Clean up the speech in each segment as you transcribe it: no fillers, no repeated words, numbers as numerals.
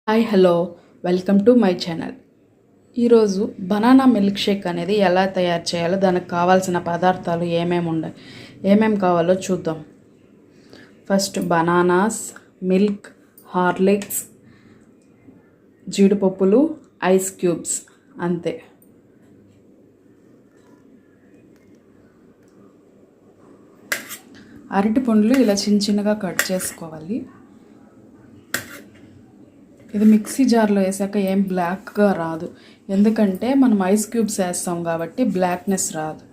Hi hello welcome to my channel. ఈరోజు banana milk shake అనేది ఎలా తయారు చేయాలో దానికి కావాల్సిన పదార్థాలు ఏమేమి కావాలో చూద్దాం. ఫస్ట్ బనానాస్, మిల్క్, హార్లిక్స్, జీడిపప్పులు, ఐస్ క్యూబ్స్, అంతే. అరటి పండ్లు ఇలా చిన్నగా కట్ చేసుకోవాలి. ఇది మిక్సీ జార్లో వేసాక ఏం బ్లాక్గా రాదు, ఎందుకంటే మనం ఐస్ క్యూబ్స్ వేస్తాం కాబట్టి బ్లాక్నెస్ రాదు.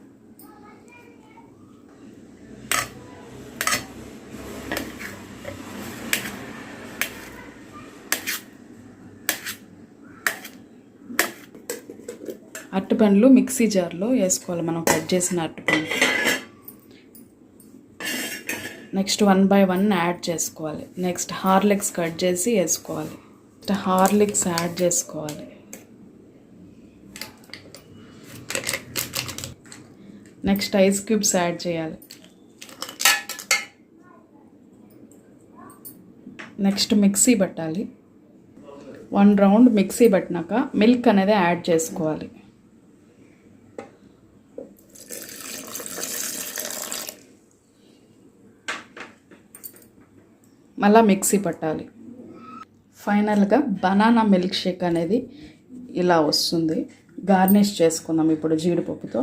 అరటిపండ్లు మిక్సీ జార్లో వేసుకోవాలి మనం కట్ చేసిన అరటిపండ్లు. నెక్స్ట్ 1 by 1 యాడ్ చేసుకోవాలి. నెక్స్ట్ హార్లిక్స్ కట్ చేసి వేసుకోవాలి. హార్లిక్స్ యాడ్ చేసుకోవాలి. నెక్స్ట్ ఐస్ క్యూబ్స్ యాడ్ చేయాలి. నెక్స్ట్ మిక్సీ పట్టాలి. 1 రౌండ్ మిక్సీ పట్టినాక మిల్క్ అనేది యాడ్ చేసుకోవాలి. మళ్ళీ మిక్సీ పట్టాలి. ఫైనల్గా బనానా మిల్క్ షేక్ అనేది ఇలా వస్తుంది. గార్నిష్ చేసుకుందాం ఇప్పుడు జీడిపప్పుతో.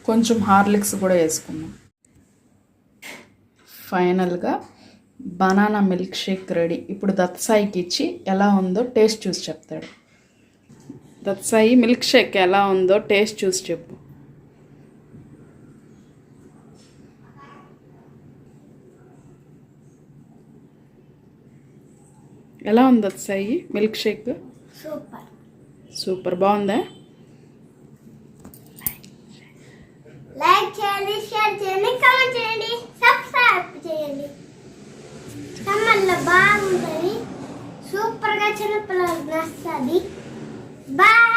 కొంచెం హార్లిక్స్ కూడా వేసుకుందాం. ఫైనల్గా బనానా మిల్క్ షేక్ రెడీ. ఇప్పుడు దత్సాయికి ఇచ్చి ఎలా ఉందో టేస్ట్ చూసి చెప్తాడు. దత్సాయి, మిల్క్ షేక్ ఎలా ఉందో టేస్ట్ చూసి చెప్పు. ఎలా ఉంది దత్సాయి మిల్క్ షేక్? సూపర్ బాగుందా? లైక్ చేయండి, షేర్ చేయండి, కామెంట్ చేయండి, సబ్స్క్రైబ్ చేయండి. సమ్మర్లో బాగుంటుంది, సూపర్గా చిన్నపిల్లలకు నచ్చుతుంది. బాయ్.